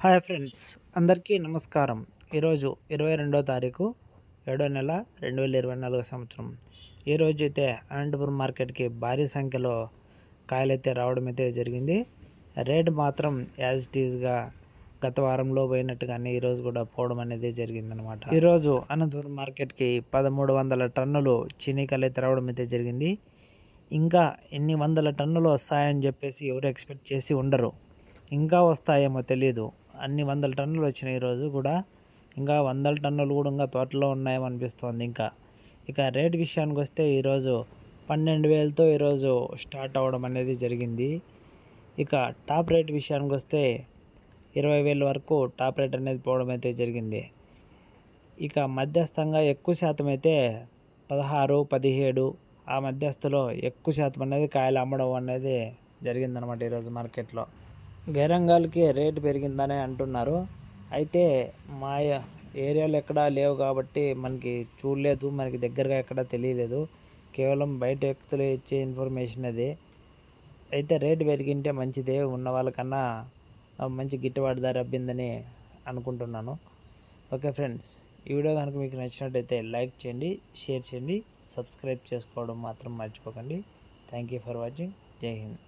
Hi friends, అందరికీ నమస్కారం. ఈరోజు 22వ తారీఖు 7వ నెల 2024 సంవత్సరం. ఈరోజు అయితే అనంతపురం మార్కెట్కి భారీ సంఖ్యలో కాయలైతే రావడం అయితే జరిగింది. రేటు మాత్రం యాజ్ ఇట్ ఈజ్గా గత వారంలో పోయినట్టుగానే ఈరోజు కూడా పోవడం అనేది జరిగిందనమాట. ఈరోజు అనంతపురం మార్కెట్కి 1300 టన్నులు చీనీకాయలు అయితే రావడం అయితే జరిగింది. ఇంకా ఎన్ని వందల టన్నులు వస్తాయని చెప్పేసి ఎవరు ఎక్స్పెక్ట్ చేసి ఉండరు. ఇంకా వస్తాయేమో తెలియదు. అన్ని వందల టన్నులు వచ్చినాయి ఈరోజు కూడా. ఇంకా వందల టన్నులు కూడా ఇంకా తోటలో ఉన్నాయేమో అనిపిస్తోంది. ఇక రేట్ విషయానికి వస్తే ఈరోజు 12,000తో ఈరోజు స్టార్ట్ అవ్వడం అనేది జరిగింది. ఇక టాప్ రేట్ విషయానికి వస్తే 20,000 వరకు టాప్ రేట్ అనేది పోవడం అయితే జరిగింది. ఇక మధ్యస్థంగా ఎక్కువ శాతం అయితే 16, 17 ఆ మధ్యస్థలో ఎక్కువ శాతం అనేది కాయలు అమ్మడం అనేది జరిగిందనమాట ఈరోజు మార్కెట్లో. గైరంగాలకి రేటు పెరిగిందని అంటున్నారు. అయితే మా ఏరియాలో ఎక్కడా లేవు కాబట్టి మనకి చూడలేదు, మనకి దగ్గరగా ఎక్కడా తెలియలేదు. కేవలం బయట వ్యక్తులు ఇచ్చే ఇన్ఫర్మేషన్ అది. అయితే రేటు పెరిగింటే మంచిదే, ఉన్న వాళ్ళకన్నా మంచి గిట్టుబాటు ధర అబ్బిందని అనుకుంటున్నాను. ఓకే ఫ్రెండ్స్, ఈ వీడియో కనుక మీకు నచ్చినట్టయితే లైక్ చేయండి, షేర్ చేయండి, సబ్స్క్రైబ్ చేసుకోవడం మాత్రం మర్చిపోకండి. Thank you for watching. జై హింద్.